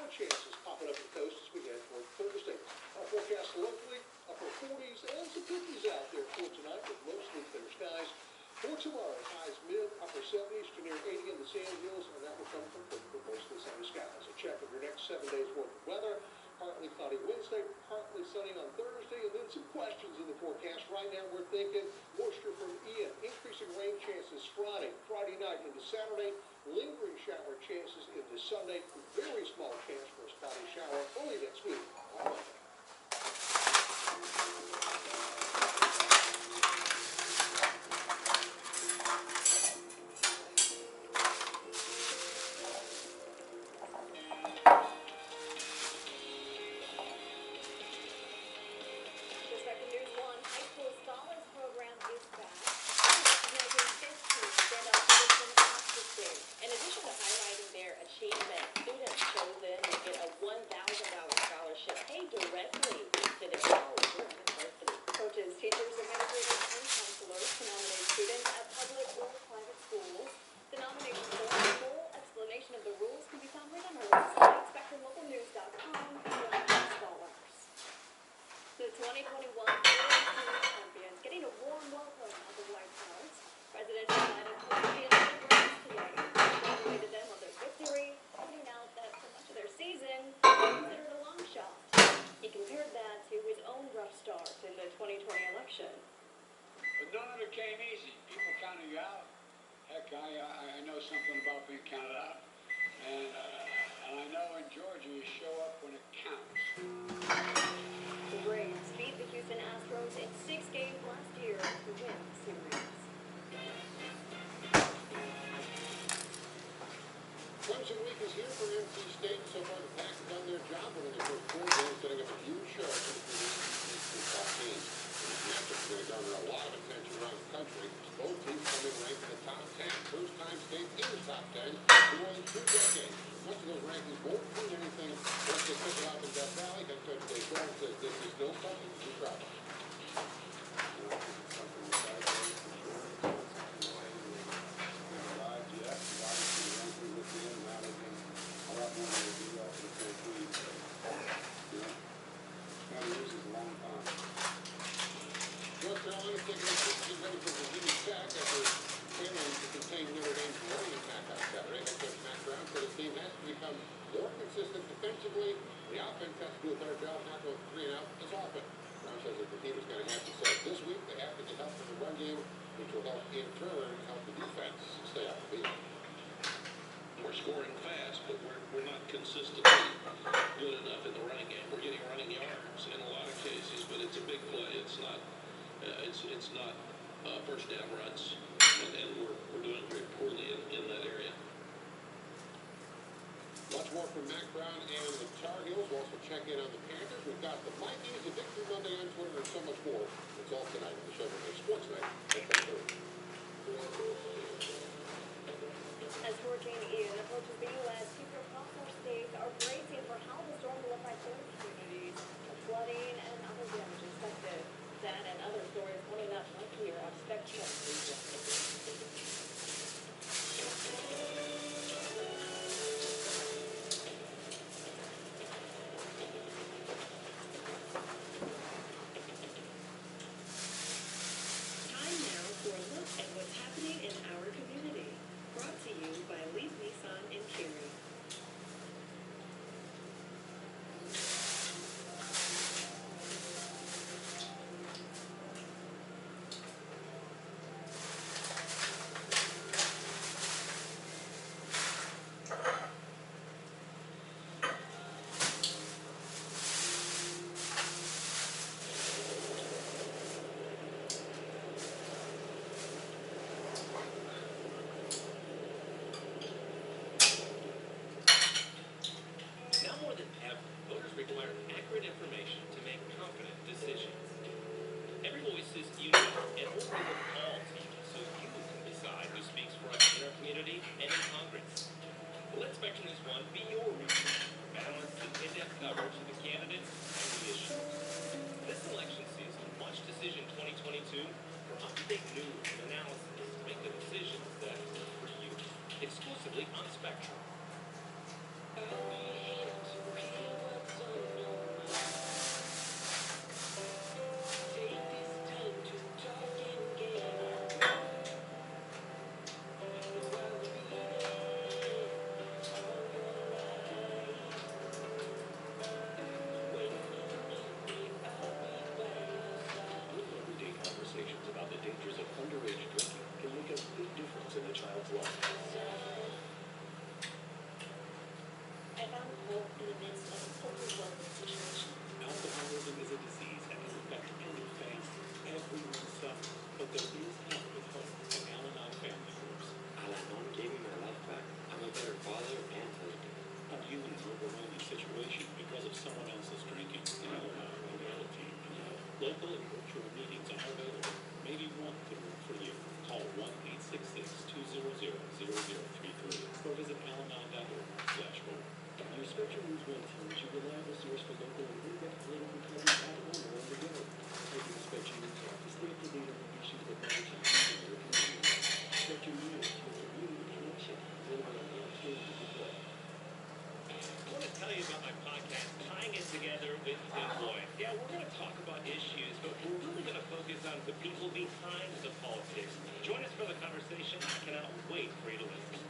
shower chances popping up the coast as we head toward Thursday. Our forecast locally, upper 40s and some 50s out there for tonight with mostly clear skies. For tomorrow, highs mid, upper 70s to near 80 in the Sand Hills, and that will come from mostly sunny skies. A check of your next 7 days worth of weather. Partly cloudy Wednesday, partly sunny on Thursday, and then some questions in the forecast. Right now, we're thinking moisture from Ian, increasing rain chances Friday night into Saturday, lingering shower chances into Sunday, very small chance for a spotty shower early next week on Monday. I know something about being counted out, and I know in Georgia you show up when it counts. The Braves beat the Houston Astros in 6 games last year to win the series. Clemson week is here for NC State. So far, the Pack have done their job winning their first 4 games, setting up a huge show for the top teams. This matchup is going to garner a lot of attention around the country. Both teams come in ranked in the top 10. First time State in the top 10 for more than 2 decades. Much of those rankings won't mean anything once they pick it up in Death Valley. Head coach Dave Brown says this is still something to be proud of. North Carolina taking a trip to get ready for Virginia Tech after failing to contain Notre Dame's running attack on Saturday. Head coach Matt Brown said his team has to become more consistent defensively. The offense has to do a better job not going 3 and out as often. Brown says that the team is going to have to set this week. They have to get help from the run game, which will help in turn help the defense stay off the field. We're scoring fast, but we're not consistently good enough in the running game. We're getting running yards in a lot of cases, but it's a big play. It's not first down runs, and we're doing very poorly in that area. Much more from Mac Brown and the Tar Heels. We'll also check in on the Panthers. We've got the Vikings, the Victory Monday on Twitter, and so much more. It's all tonight on the show with Sports Night at 10:30. As Hurricane Ian approaches the U.S., people across our states are bracing for how the storm will affect their communities. Flooding and other damage expected. That and other stories coming up right here on Spectrum. Time now for a look at what's happening in our community. Brought to you by Leaf Nissan in Cary. require accurate information to make confident decisions. Every voice is unique and we'll work with all teams so you can decide who speaks for us in our community and in Congress. Let Spectrum News 1 be your resource for balanced and in-depth coverage of the candidates and the issues. This election season, watch Decision 2022 for up-to-date news and analysis to make the decisions that work for you. Exclusively on Spectrum. overwhelming situation because of someone else's drinking in Alabama and the other team. Local and virtual meetings are available. Maybe one could work for you. Call 1-866-200-0033 or visit alamo.org/vote. Your Spectrum News 1 team is your reliable source for local and in-depth political coverage at home or on the go. Taking the Spectrum News office, stay up to date on the issues that matter to you and your community. Spectrum News, your community connection. Available on the App Store and Google Play. I want to tell you about my podcast, Tying It Together with Tim Boyd. Yeah, we're going to talk about issues, but we're really going to focus on the people behind the politics. Join us for the conversation. I cannot wait for you to listen.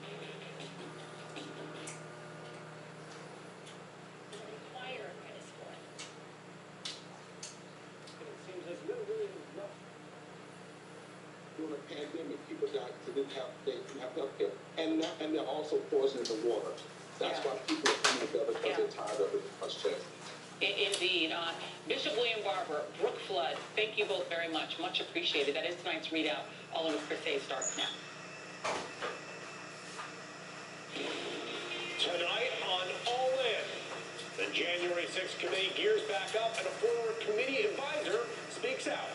Require credit score. It seems there's really enough. During the pandemic, people didn't have health care, and they're also poisoning the water. That's why people are coming together because they're tired of it. Indeed. Bishop William Barber, Brook Flood, thank you both very much. Much appreciated. That is tonight's readout. All of the crusade starts now. Tonight on All In, the January 6th committee gears back up and a former committee advisor speaks out.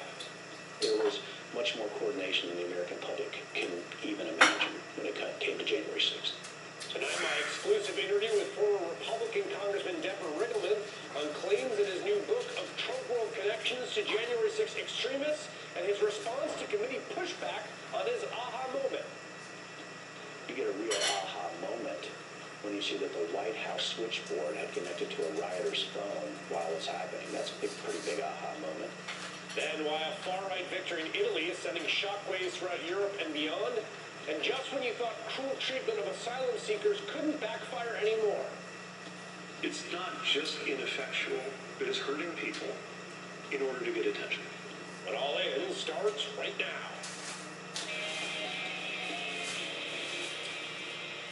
There was much more coordination than the American public can even imagine when it came to January 6th. Tonight, my exclusive interview with former Republican Congressman Deborah Riggleman on claims in his new book of Trump world connections to January 6th extremists and his response to committee pushback on his aha moment. You get a real aha moment when you see that the White House switchboard had connected to a rioter's phone while it's happening. That's a pretty big aha moment. Then, while far-right victory in Italy is sending shockwaves throughout Europe and beyond, and just when you thought cruel treatment of asylum seekers couldn't backfire anymore. It's not just ineffectual, it is hurting people in order to get attention. But All In starts right now.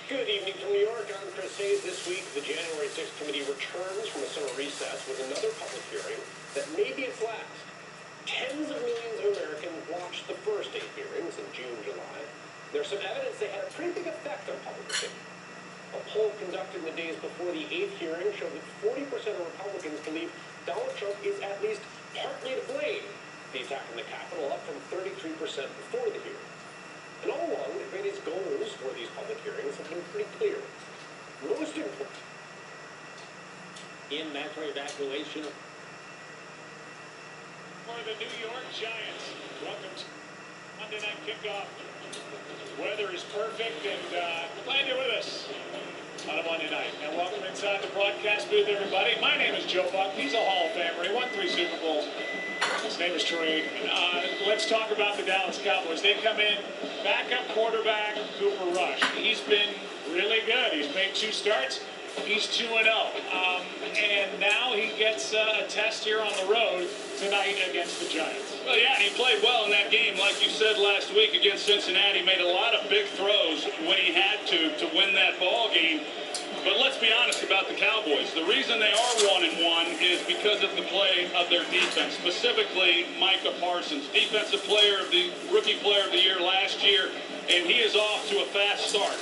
Good evening from New York. I'm Chris Hayes. This week, the January 6th committee returns from a summer recess with another public hearing that may be its last. Tens of millions of Americans watched the first 8 hearings in June, July. There's some evidence they had a pretty big effect on public opinion. A poll conducted in the days before the 8th hearing showed that 40% of Republicans believe Donald Trump is at least partly to blame for the attack on the Capitol, up from 33% before the hearing. And all along, the committee's goals for these public hearings have been pretty clear. Most important, In macro evacuation for the New York Giants. Welcome to Monday Night Kickoff. Weather is perfect, and glad you're with us on a Monday night. And welcome inside the broadcast booth, everybody. My name is Joe Buck. He's a Hall of Famer. He won 3 Super Bowls. His name is Troy. Let's talk about the Dallas Cowboys. They come in, backup quarterback Cooper Rush. He's been really good. He's made 2 starts. He's 2-0. And now he gets a test here on the road tonight against the Giants. Well, yeah, he played well in that game. Like you said last week against Cincinnati, made a lot of big throws when he had to win that ball game. But let's be honest about the Cowboys. The reason they are 1-1 is because of the play of their defense, specifically Micah Parsons, defensive player of the rookie player of the year last year, and he is off to a fast start.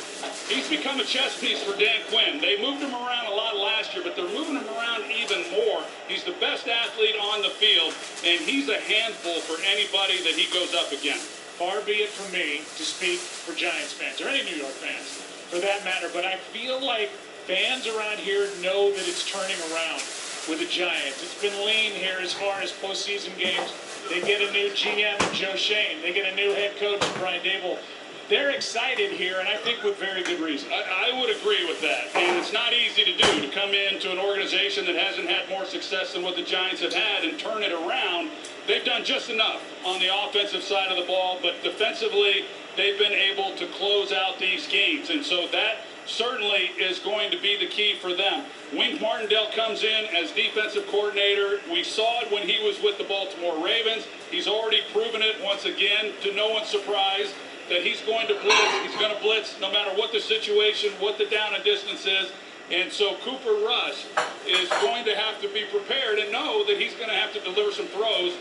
He's become a chess piece for Dan Quinn. They moved him around a lot last year, but they're moving him around even more. He's the best athlete on the field, and he's a handful for anybody that he goes up against. Far be it from me to speak for Giants fans, or any New York fans, for that matter, but I feel like fans around here know that it's turning around with the Giants. It's been lean here as far as postseason games. They get a new GM, Joe Shane. They get a new head coach, Brian Dable. They're excited here, and I think with very good reason. I would agree with that. And it's not easy to do, to come into an organization that hasn't had more success than what the Giants have had and turn it around. They've done just enough on the offensive side of the ball, but defensively, they've been able to close out these games. And so that certainly is going to be the key for them. Wink Martindale comes in as defensive coordinator. We saw it when he was with the Baltimore Ravens. He's already proven it once again, to no one's surprise, that he's going to blitz. He's going to blitz no matter what the situation, what the down and distance is. And so Cooper Rush is going to have to be prepared and know that he's going to have to deliver some throws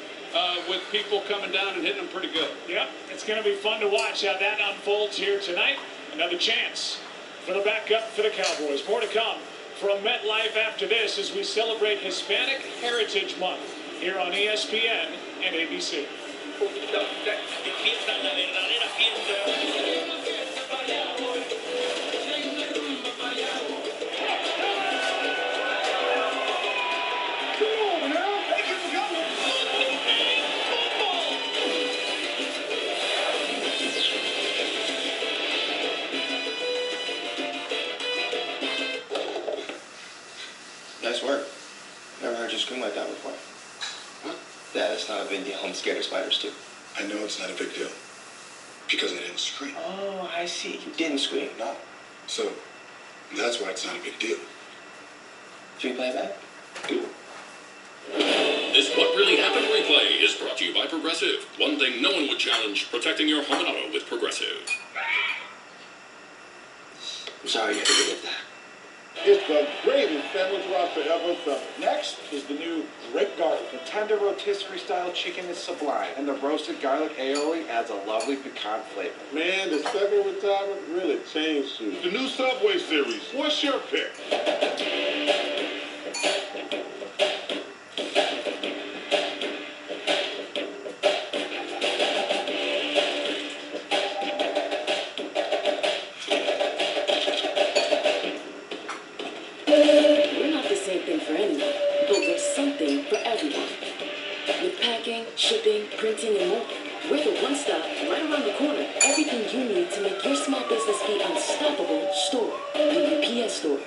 with people coming down and hitting them pretty good. Yep, it's going to be fun to watch how that unfolds here tonight. Another chance for the backup for the Cowboys. More to come from MetLife after this as we celebrate Hispanic Heritage Month here on ESPN and ABC. Nice work. Never heard you scream like that before. Huh? Yeah, that's not a big deal. I'm scared of spiders too. I know it's not a big deal. Because I didn't scream. Oh, I see. You didn't scream, no. So, that's why it's not a big deal. Should we play it back? Do it. This What Really Happened replay is brought to you by Progressive. One thing no one would challenge, protecting your home and auto with Progressive. I'm sorry you had to get that. It's the greatest sandwich roster ever assembled. Next is the new grape garlic. The tender rotisserie style chicken is sublime, and the roasted garlic aioli adds a lovely piquant flavor. Man, the second retirement really changed you. The new Subway series. What's your pick? We're not the same thing for anyone, but we're something for everyone. With packing, shipping, printing, and more, we're the one-stop, right around the corner, everything you need to make your small business be unstoppable store, the UPS store.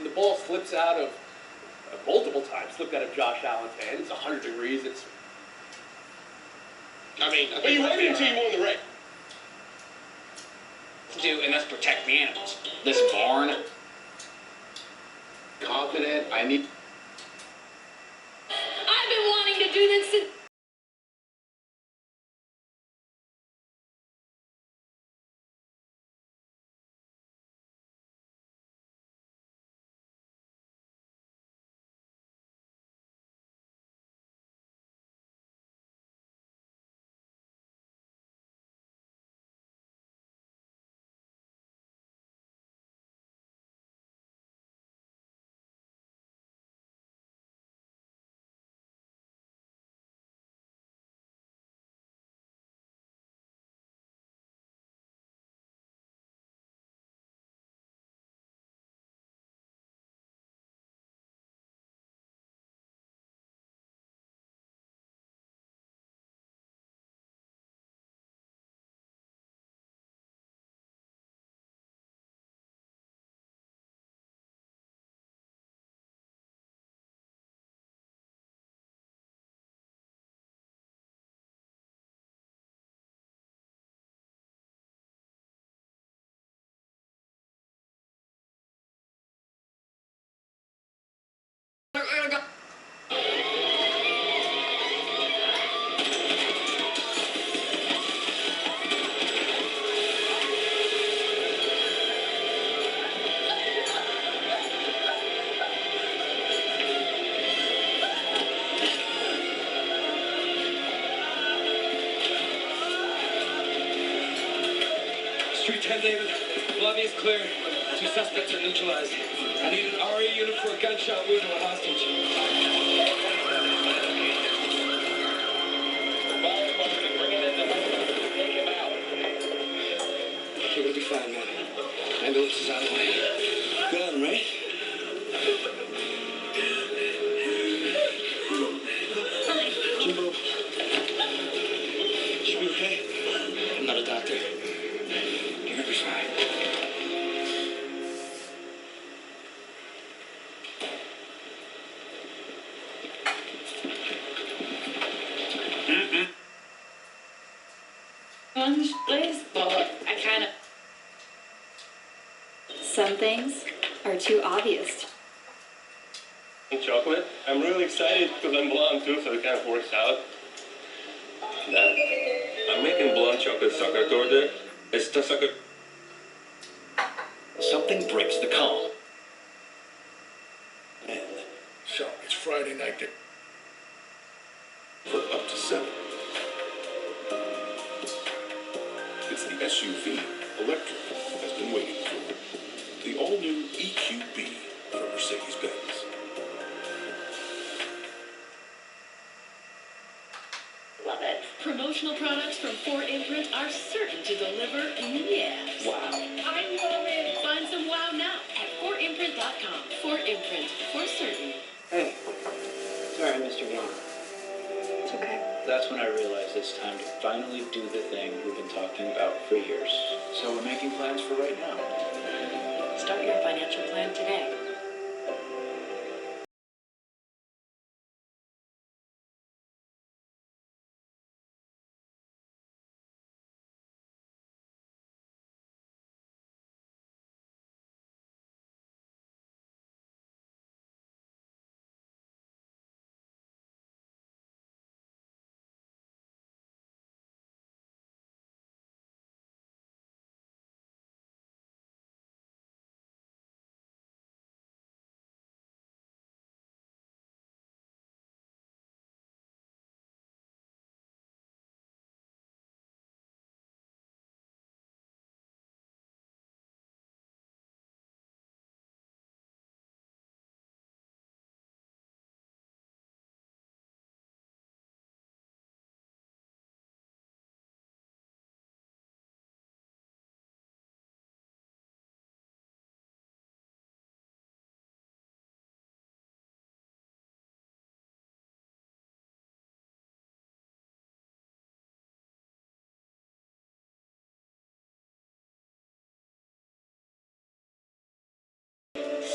The ball slips out of multiple times, slipped out of Josh Allen's hand. It's 100 degrees. It's. But you waited until you won the race. Do, and that's protect the animals. This barn. Confident, I need... I've been wanting to do this since... Street 10, David. Lobby is clear. 2 suspects are neutralized. I need an RA unit for a gunshot wound to a hostage. Okay, we'll be fine, man. Ambulance is on the way. Good on, right? Jimbo. Should be okay? I'm not a doctor. You're gonna be fine. I kind of... Some things are too obvious. Chocolate. I'm really excited because I'm blonde too, so it kind of works out. Dad, I'm making blonde chocolate sucker torte. It's the sucker. Something breaks the calm. So, it's Friday night. for up to 7. It's the SUV Electric has been waiting for. The all-new EQB from Mercedes-Benz. Love it. Promotional products from Ford Imprint are certain to deliver yes. Wow. I love it. Find some wow now at FordImprint.com. Ford Imprint, for certain. Hey, sorry I missed your game. It's okay. That's when I realized it's time to finally do the thing we've been talking about for years. So we're making plans for right now. Start your financial plan today.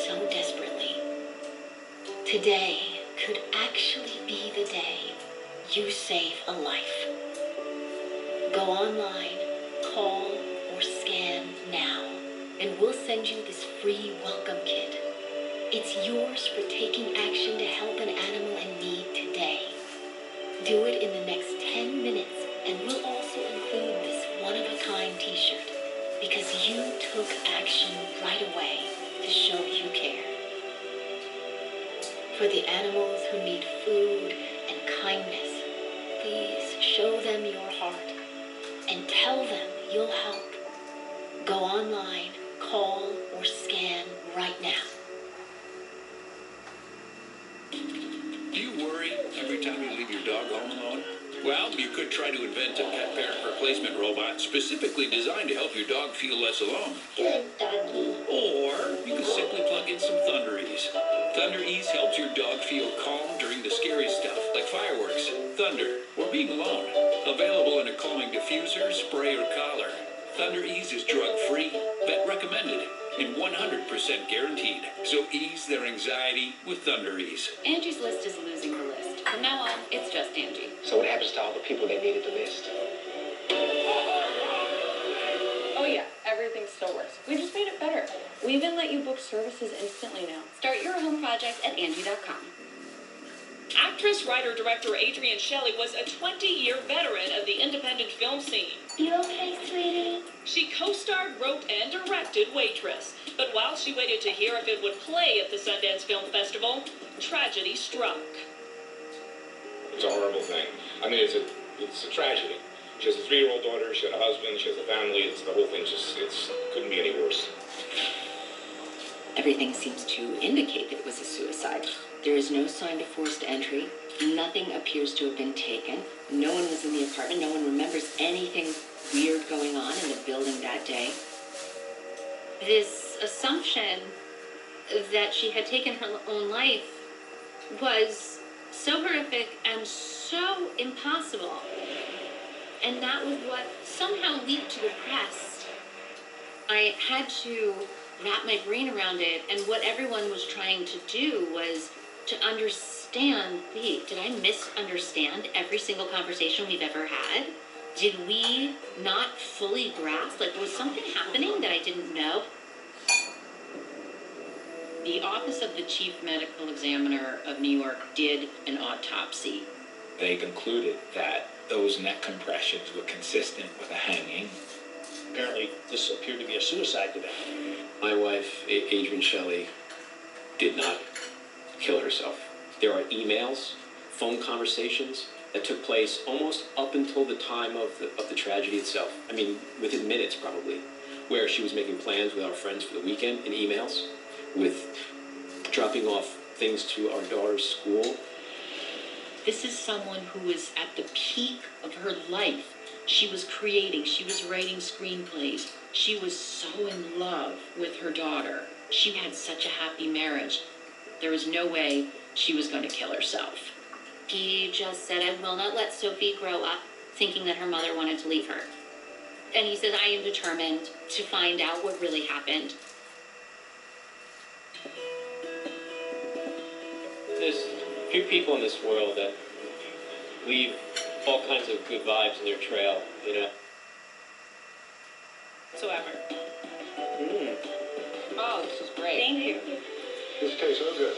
So desperately. Today could actually be the day you save a life. Go online, call, or scan now, and we'll send you this free welcome kit. It's yours for taking action to help an animal in need today. Do it in the next 10 minutes, and we'll also include this one-of-a-kind t-shirt, because you took action right away to show you care. For the animals who need food and kindness, please show them your heart and tell them you'll help. Go online, call, or scan right now. Do you worry every time you leave your dog home alone? Well, you could try to invent a pet parent replacement robot specifically designed to help your dog feel less alone. Good doggy. Or you could simply plug in some Thunder Ease. Thunder Ease helps your dog feel calm during the scary stuff, like fireworks, thunder, or being alone. Available in a calming diffuser, spray, or collar. Thunder Ease is drug-free, vet recommended, and 100% guaranteed. So ease their anxiety with Thunder Ease. Angie's List is losing the list. From now on, it's just Angie. So what happens to all the people that needed the list? Oh yeah, everything still works. We just made it better. We even let you book services instantly now. Start your home project at Angie.com. Actress, writer, director Adrienne Shelley was a 20-year veteran of the independent film scene. You okay, sweetie? She co-starred, wrote, and directed Waitress. But while she waited to hear if it would play at the Sundance Film Festival, tragedy struck. It's a horrible thing. I mean, it's a tragedy. She has a 3-year-old daughter, she had a husband, she has a family. The whole thing couldn't be any worse. Everything seems to indicate that it was a suicide. There is no sign of forced entry. Nothing appears to have been taken. No one was in the apartment. No one remembers anything weird going on in the building that day. This assumption that she had taken her own life was so horrific and so impossible. And that was what somehow leaked to the press. I had to wrap my brain around it, and what everyone was trying to do was to understand, wait, did I misunderstand every single conversation we've ever had? Did we not fully grasp? Like, was something happening that I didn't know? The Office of the Chief Medical Examiner of New York did an autopsy. They concluded that those neck compressions were consistent with a hanging. Apparently, this appeared to be a suicide to them. My wife, Adrienne Shelley, did not kill herself. There are emails, phone conversations, that took place almost up until the time of the tragedy itself. I mean, within minutes probably, where she was making plans with our friends for the weekend in emails, with dropping off things to our daughter's school. This is someone who is at the peak of her life. She was creating, she was writing screenplays. She was so in love with her daughter. She had such a happy marriage. There was no way she was going to kill herself. He just said, I will not let Sophie grow up thinking that her mother wanted to leave her. And he says, I am determined to find out what really happened. There's few people in this world that leave all kinds of good vibes in their trail, you know. Whatsoever. Oh, this is great. Thank you. This tastes so good.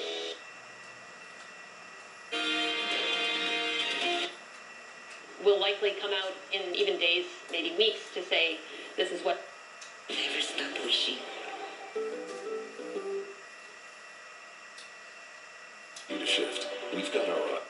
Will likely come out in even days, maybe weeks, to say this is what. Never stop wishing. Need a shift. We've got our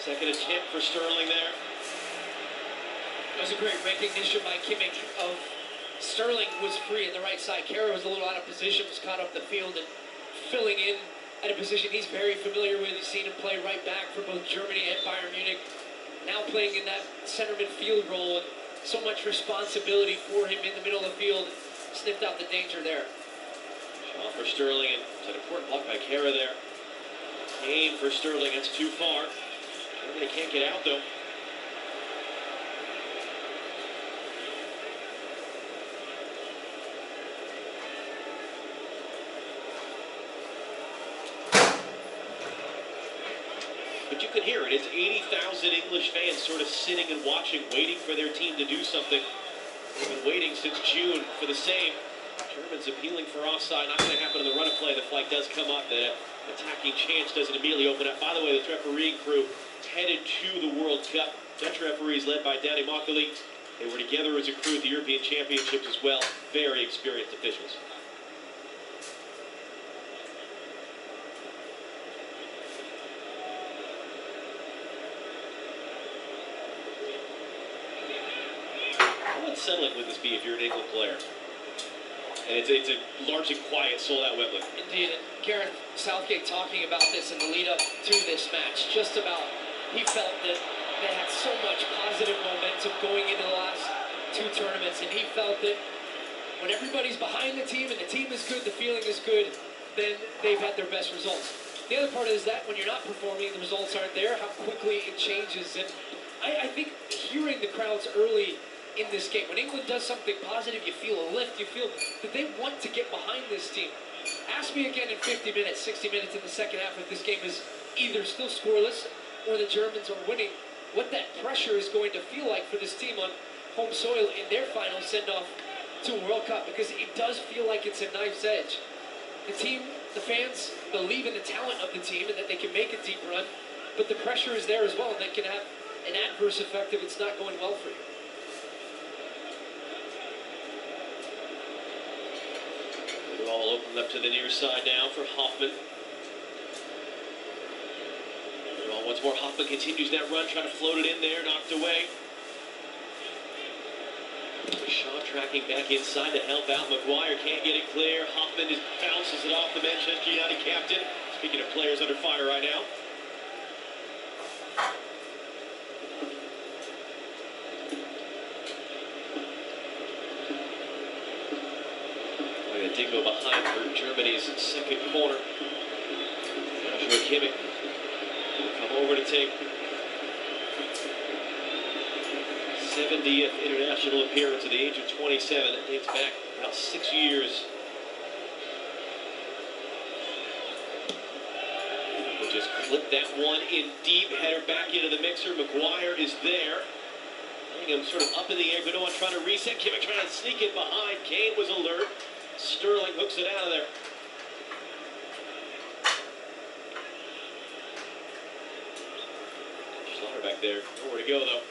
Second attempt for Sterling there. That was a great recognition by Kimmich of Sterling was free in the right side. Kara was a little out of position, was caught up the field and filling in at a position he's very familiar with. He's seen him play right back for both Germany and Bayern Munich. Now playing in that center midfield role, and so much responsibility for him in the middle of the field. Sniffed out the danger there. Shaw for Sterling, and it's an important block by Kara there. Aim for Sterling, that's too far. Germany can't get out though. But you can hear it. It's 80,000 English fans sort of sitting and watching, waiting for their team to do something. They've been waiting since June for the same. Germans appealing for offside. Not going to happen in the run of play. The flag does come up. The attacking chance doesn't immediately open up. By the way, the refereeing crew headed to the World Cup. Dutch referees led by Danny Makkely. They were together as a crew at the European Championships as well. Very experienced officials. How unsettling would this be if you're an England player? And it's a largely quiet, sold-out Wembley. Indeed, and Gareth Southgate talking about this in the lead-up to this match, just about, he felt that they had so much positive momentum going into the last two tournaments, and he felt that when everybody's behind the team and the team is good, the feeling is good, then they've had their best results. The other part is that when you're not performing and the results aren't there, how quickly it changes. And I think hearing the crowds early in this game, when England does something positive, you feel a lift, you feel that they want to get behind this team. Ask me again in 50 minutes, 60 minutes in the second half if this game is either still scoreless or the Germans are winning, what that pressure is going to feel like for this team on home soil in their final send-off to a World Cup, because it does feel like it's a knife's edge. The team, the fans believe in the talent of the team and that they can make a deep run, but the pressure is there as well, and that can have an adverse effect if it's not going well for you. The ball opened up to the near side now for Hoffman. Well, once more, Hoffman continues that run, trying to float it in there, knocked away. Shaw tracking back inside to help out. Maguire can't get it clear. Hoffman just bounces it off the Manchester United captain. Speaking of players under fire right now. Dingo behind for Germany's second corner. Joshua Kimmich will come over to take 70th international appearance at the age of 27. That dates back about 6 years. We'll just Flip that one in deep, header back into the mixer. McGuire is there. Bellingham sort of up in the air. Gundogan trying to reset. Kimmich trying to sneak it behind. Kane was alert. Sterling hooks it out of there. Slaughter back there. Nowhere to go, though.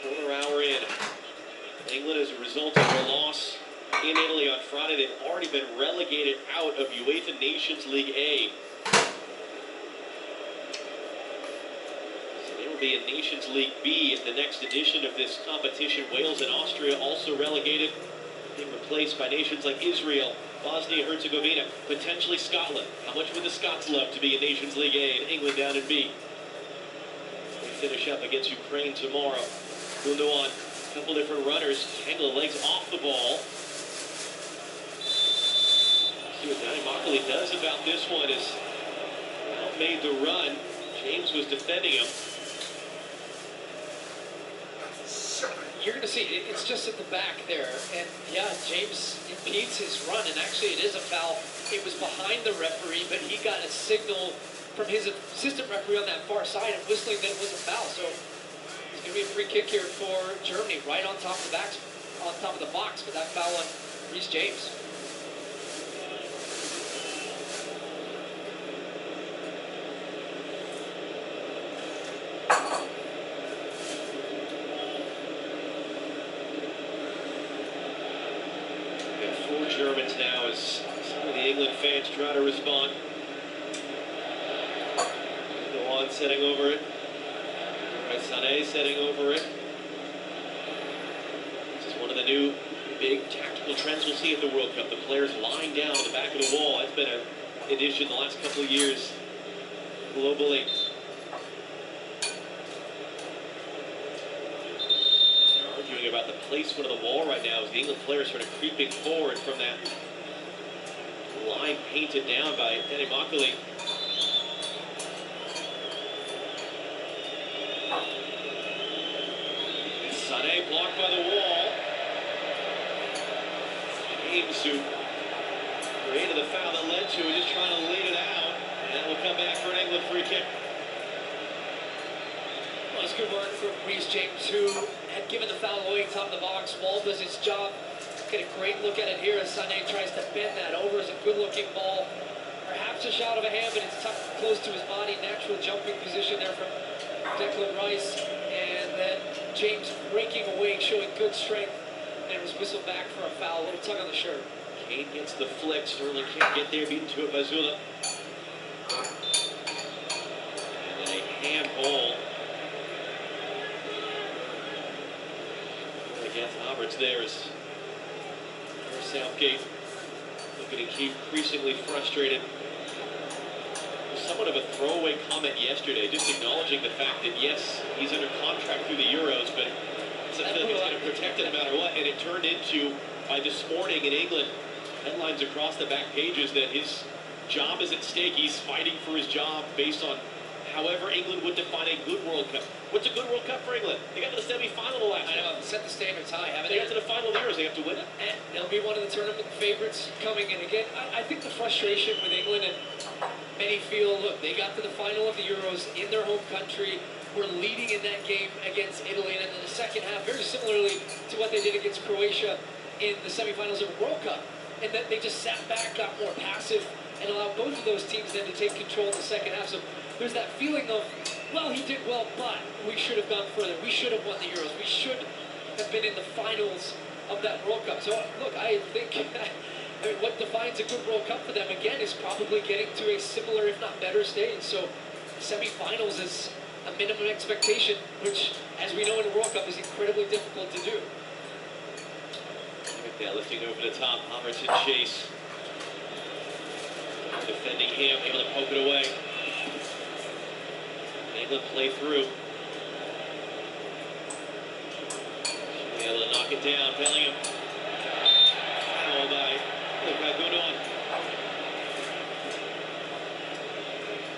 Quarter hour in. England, as a result of their loss in Italy on Friday, they've already been relegated out of UEFA Nations League A. So they will be in Nations League B at the next edition of this competition. Wales and Austria also relegated, being replaced by nations like Israel, Bosnia-Herzegovina, potentially Scotland. How much would the Scots love to be in Nations League A and England down in B? They finish up against Ukraine tomorrow. Gundogan, a couple different runners, tangle legs off the ball. See what MAH03457 does about this one is made the run. James was defending him. You're going to see, it's just at the back there. And yeah, James impedes his run. And actually, it is a foul. It was behind the referee, but he got a signal from his assistant referee on that far side and whistling that it was a foul. So it's going to be a free kick here for Germany, right on top of the box, with that foul on Reece James. Germans now as some of the England fans try to respond. Gundogan setting over it. Sané setting over it. This is one of the new big tactical trends we'll see at the World Cup. The players lying down on the back of the wall. That's been an addition the last couple of years globally. About the placement of the wall right now as the England players sort of creeping forward from that line painted down by MAH03457. Sané blocked by the wall. James, who created the foul that led to it, just trying to lead it out, and we'll come back for an England free kick. Well, it's good work from Reece James, who had given the foul away top of the box. Wall does his job. Get a great look at it here as Sané tries to bend that over. It's a good-looking ball. Perhaps a shot of a hand, but it's tucked close to his body. Natural jumping position there from Declan Rice. And then James breaking away, showing good strength. And it was whistled back for a foul. A little tug on the shirt. Kane gets the flick. Sterling can't get there, beaten to it by Zula. And then a handball against Roberts there is Southgate looking to keep increasingly frustrated. Somewhat of a throwaway comment yesterday, just acknowledging the fact that yes, he's under contract through the Euros, but something that's going to protect it no matter what. And it turned into, by this morning in England, headlines across the back pages that his job is at stake. He's fighting for his job based on however England would define a good World Cup. What's a good World Cup for England? They got to the semi-final the last time. Set the standards high, haven't they? They got to the final of the Euros. They have to win it. And they'll be one of the tournament favorites coming in. Again, I think the frustration with England, and many feel, look, they got to the final of the Euros in their home country. We're leading in that game against Italy. And in the second half, very similarly to what they did against Croatia in the semifinals of the World Cup. And then they just sat back, got more passive, and allowed both of those teams then to take control in the second half. So there's that feeling of, well, he did well, but we should have gone further. We should have won the Euros. We should have been in the finals of that World Cup. So, look, I think what defines a good World Cup for them, again, is probably getting to a similar, if not better, stage. So, semifinals is a minimum expectation, which, as we know in the World Cup, is incredibly difficult to do. McDowell lifting over the top. Havertz and Chase defending him, able to poke it away. England play through. Able to knock it down. Bellingham. Foul by Gundogan.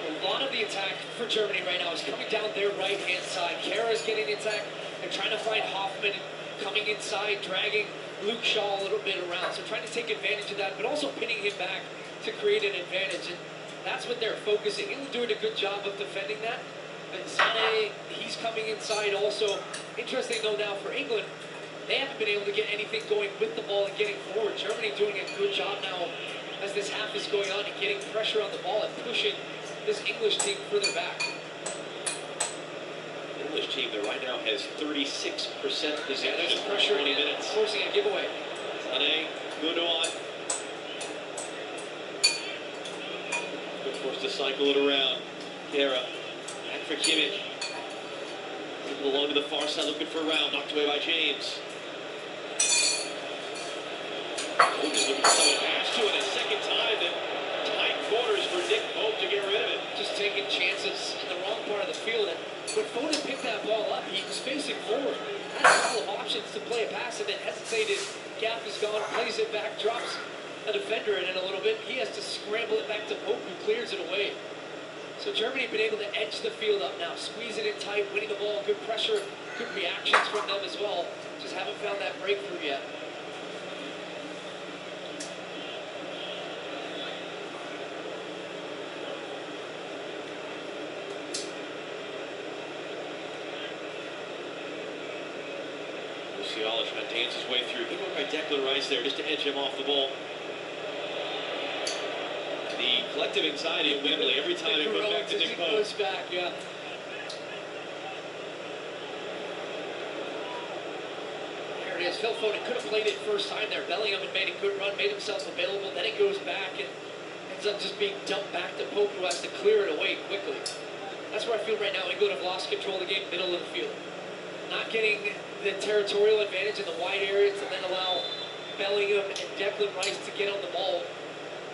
A lot of the attack for Germany right now is coming down their right-hand side. Kara's getting the attack. They're trying to find Hoffman coming inside, dragging Luke Shaw a little bit around. So trying to take advantage of that, but also pinning him back to create an advantage. And That's what they're focusing. England doing a good job of defending that. But Sané, he's coming inside also. Interesting though now for England, they haven't been able to get anything going with the ball and getting forward. Germany doing a good job now as this half is going on and getting pressure on the ball and pushing this English team further back. The English team that right now has 36% possession. There's pressure 20 minutes. Forcing a giveaway. Sané, Gundogan. Good forced to cycle it around. Kera, back for Kimmich. Looking along to the far side, looking for a round. Knocked away by James. Oh, just looking for someone to pass to it a second time. That tight quarters for Nick Pope to get rid of it. Just taking chances in the wrong part of the field. And when Foden picked that ball up, he was facing forward. Had a couple of options to play a pass and then hesitated. Gap is gone, plays it back, drops a defender in it a little bit. He has to scramble it back to Pope, who clears it away. So Germany have been able to edge the field up now, squeeze it in tight, winning the ball, good pressure, good reactions from them as well. Just haven't found that breakthrough yet. Musiala trying to dance his way through. Good work by Declan Rice there just to edge him off the ball. The collective anxiety at Wembley every time it goes back to Nick Pope. Goes back, yeah. There it is. Phil Foden could have played it first time there. Bellingham had made a good run, made himself available. Then it goes back and ends up just being dumped back to Pope, who has to clear it away quickly. That's where I feel right now England have lost control of the game, middle of the field. Not getting the territorial advantage in the wide areas and then allow Bellingham and Declan Rice to get on the ball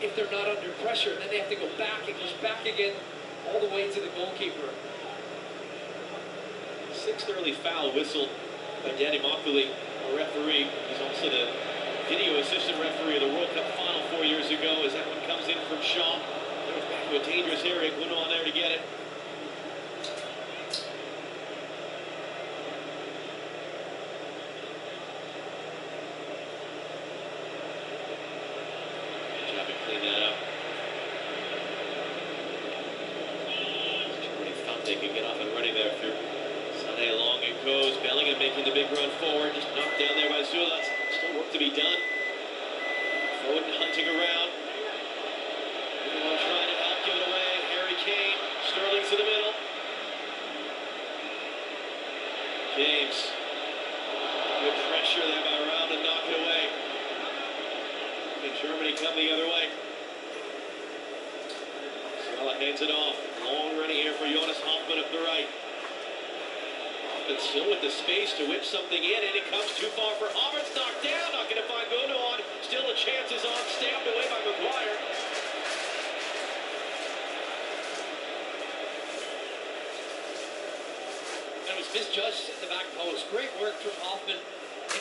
if they're not under pressure. Then they have to go back. It goes back again all the way to the goalkeeper. Sixth early foul whistled by Danny Mokulli, a referee. He's also the video assistant referee of the World Cup final 4 years ago as that one comes in from Shaw. There was back to a dangerous area. Gundogan there to get it. Clean that up. Germany thought they could get off and running there through Sané. Along it goes. Bellingham making the big run forward. Just knocked down there by Suer. Still work to be done. Foden hunting around. Everyone trying to help, give it away. Harry Kane. Sterling to the middle. James. Good pressure there by Round to knock it away. Germany come the other way. Musiala hands it off. Long running here for Jonas Hoffman up the right. Hoffman still with the space to whip something in, and it comes too far for Havertz. Knocked down. Not going to find Gundogan. Still the chances on. Stabbed away by Maguire. That was misjudged at the back post. Great work from Hoffman.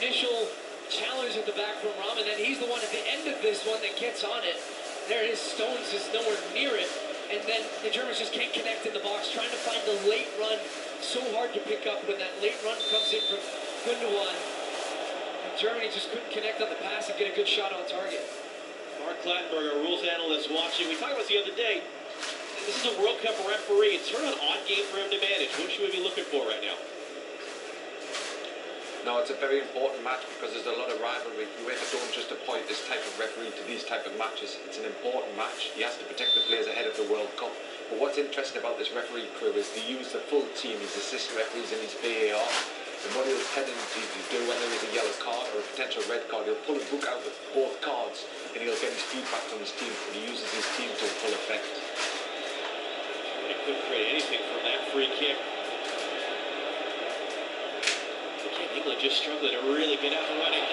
Initial challenge at the back from Rahm, and then he's the one at the end of this one that gets on it. There it is. Stones is nowhere near it, and then the Germans just can't connect in the box, trying to find the late run. So hard to pick up when that late run comes in from Gundogan. And Germany just couldn't connect on the pass and get a good shot on target. Mark Clattenburg, our rules analyst, watching. We talked about this the other day. This is a World Cup referee. It's sort of an odd game for him to manage. What should we be looking for right now? No, it's a very important match because there's a lot of rivalry. UEFA don't just appoint this type of referee to these type of matches. It's an important match. He has to protect the players ahead of the World Cup. But what's interesting about this referee crew is they use the full team, his assistant referees and his VAR. And what he'll tend to do when there is a yellow card or a potential red card, he'll pull a book out with both cards and he'll get his feedback from his team, and he uses his team to full effect. They couldn't create anything from that free kick. England just struggling to really get out and running.